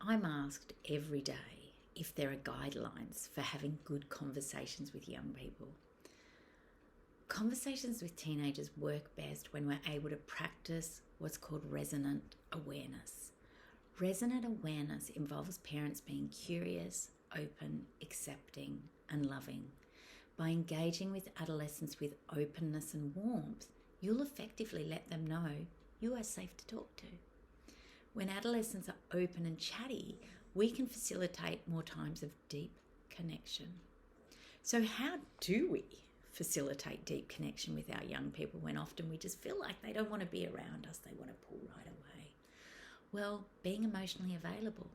I'm asked every day if there are guidelines for having good conversations with young people. Conversations with teenagers work best when we're able to practice what's called resonant awareness. Resonant awareness involves parents being curious, open, accepting, and loving. By engaging with adolescents with openness and warmth, you'll effectively let them know you are safe to talk to. When adolescents are open and chatty, we can facilitate more times of deep connection. So how do we facilitate deep connection with our young people when often we just feel like they don't want to be around us, they want to pull right away? Well, being emotionally available.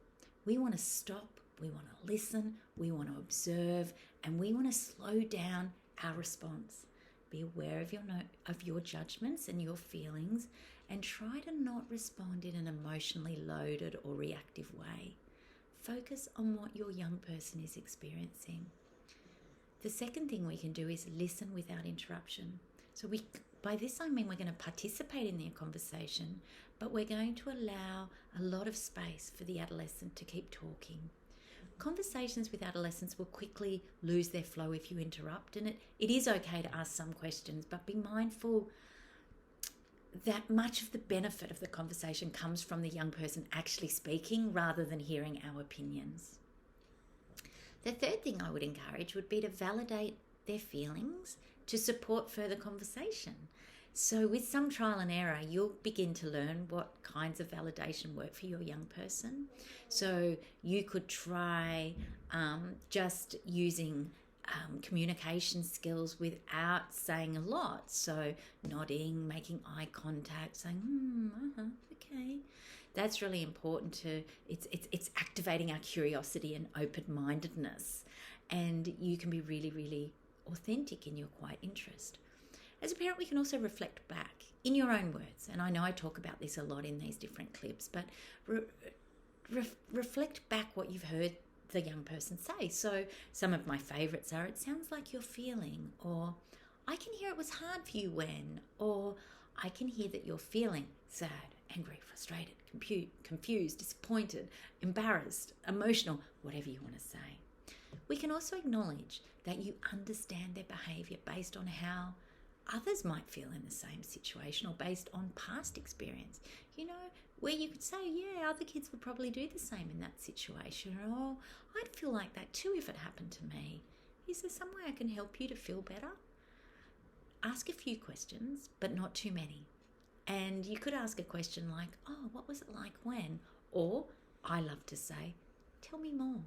We want to stop, we want to listen, we want to observe, and we want to slow down our response. Be aware of your judgments and your feelings, and try to not respond in an emotionally loaded or reactive way. Focus on what your young person is experiencing. The second thing we can do is listen without interruption. So by this I mean we're going to participate in their conversation, but we're going to allow a lot of space for the adolescent to keep talking. Conversations with adolescents will quickly lose their flow if you interrupt, and it is okay to ask some questions, but be mindful that much of the benefit of the conversation comes from the young person actually speaking rather than hearing our opinions. The third thing I would encourage would be to validate their feelings to support further conversation. So with some trial and error, you'll begin to learn what kinds of validation work for your young person. So you could try just using communication skills without saying a lot. So nodding, making eye contact, saying, okay. That's really important it's activating our curiosity and open-mindedness. And you can be really, really authentic in your quiet interest. As a parent, we can also reflect back in your own words. And I know I talk about this a lot in these different clips, but reflect back what you've heard the young person say. So some of my favorites are, it sounds like you're feeling, or I can hear it was hard for you when, or I can hear that you're feeling sad, angry, frustrated, confused, disappointed, embarrassed, emotional, whatever you want to say. We can also acknowledge that you understand their behaviour based on how others might feel in the same situation, or based on past experience. You know, where you could say, yeah, other kids would probably do the same in that situation, or I'd feel like that too if it happened to me. Is there some way I can help you to feel better? Ask a few questions, but not too many. And you could ask a question like, oh, what was it like when? Or, I love to say, tell me more.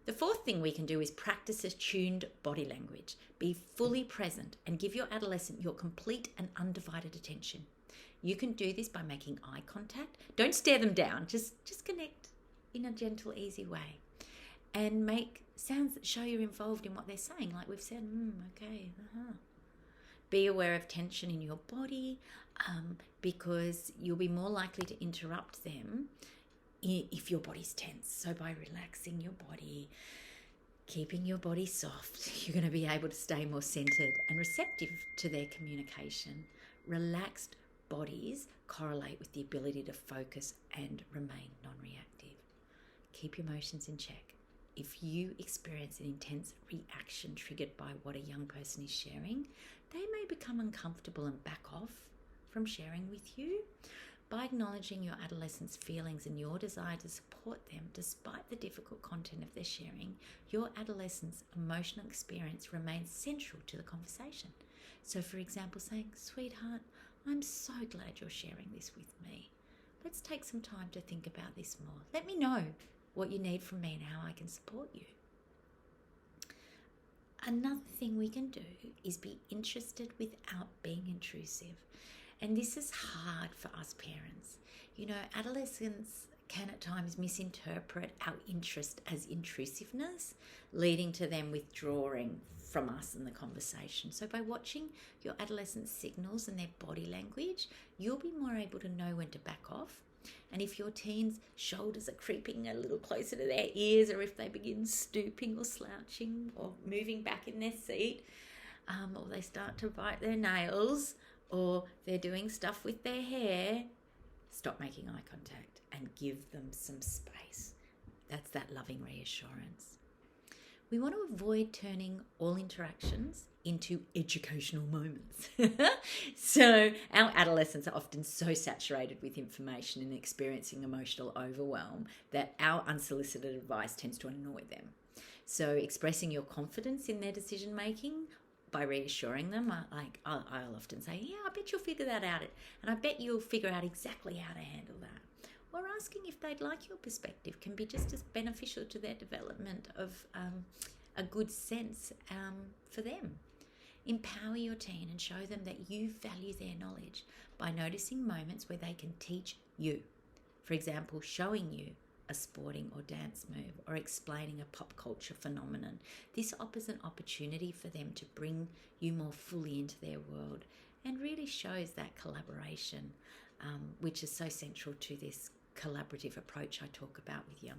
The fourth thing we can do is practice attuned body language. Be fully present and give your adolescent your complete and undivided attention. You can do this by making eye contact. Don't stare them down. Just connect in a gentle, easy way. And make sounds that show you're involved in what they're saying. Like we've said, okay, Be aware of tension in your body because you'll be more likely to interrupt them if your body's tense. So by relaxing your body, keeping your body soft, you're going to be able to stay more centered and receptive to their communication. Relaxed bodies correlate with the ability to focus and remain non-reactive. Keep your emotions in check. If you experience an intense reaction triggered by what a young person is sharing, they may become uncomfortable and back off from sharing with you. By acknowledging your adolescent's feelings and your desire to support them despite the difficult content of their sharing, your adolescent's emotional experience remains central to the conversation. So for example, saying, sweetheart, I'm so glad you're sharing this with me. Let's take some time to think about this more. Let me know what you need from me and how I can support you. Another thing we can do is be interested without being intrusive. And this is hard for us parents. You know, adolescents can at times misinterpret our interest as intrusiveness, leading to them withdrawing from us in the conversation. So by watching your adolescent's signals and their body language, you'll be more able to know when to back off. And if your teen's shoulders are creeping a little closer to their ears, or if they begin stooping or slouching or moving back in their seat, or they start to bite their nails, or they're doing stuff with their hair, stop making eye contact and give them some space. That's that loving reassurance. We want to avoid turning all interactions into educational moments. So our adolescents are often so saturated with information and experiencing emotional overwhelm that our unsolicited advice tends to annoy them. So expressing your confidence in their decision making by reassuring them, I'll often say, yeah, I bet you'll figure that out, and I bet you'll figure out exactly how to handle that. Or asking if they'd like your perspective can be just as beneficial to their development of a good sense for them. Empower your teen and show them that you value their knowledge by noticing moments where they can teach you. For example, showing you a sporting or dance move or explaining a pop culture phenomenon. This offers an opportunity for them to bring you more fully into their world and really shows that collaboration, which is so central to this collaborative approach I talk about with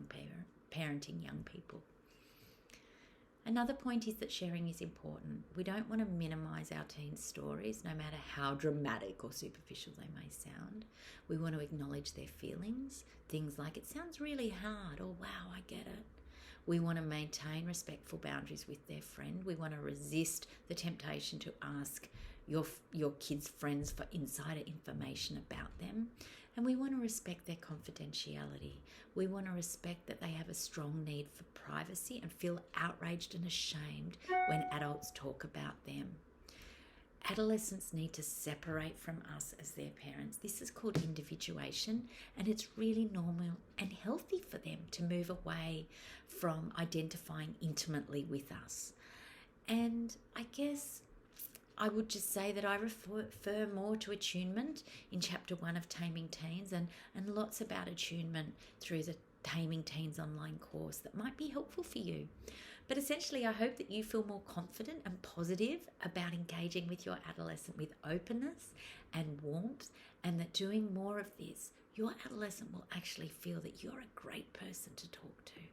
parenting young people. Another point is that sharing is important. We don't want to minimize our teens' stories, no matter how dramatic or superficial they may sound. We want to acknowledge their feelings, things like, it sounds really hard, or wow, I get it. We want to maintain respectful boundaries with their friend. We want to resist the temptation to ask your kids' friends for insider information about them. And we want to respect their confidentiality. We want to respect that they have a strong need for privacy and feel outraged and ashamed when adults talk about them. Adolescents need to separate from us as their parents. This is called individuation, and it's really normal and healthy for them to move away from identifying intimately with us. And I guess I would just say that I refer more to attunement in chapter 1 of Taming Teens and lots about attunement through the Taming Teens online course that might be helpful for you. But essentially, I hope that you feel more confident and positive about engaging with your adolescent with openness and warmth, and that doing more of this, your adolescent will actually feel that you're a great person to talk to.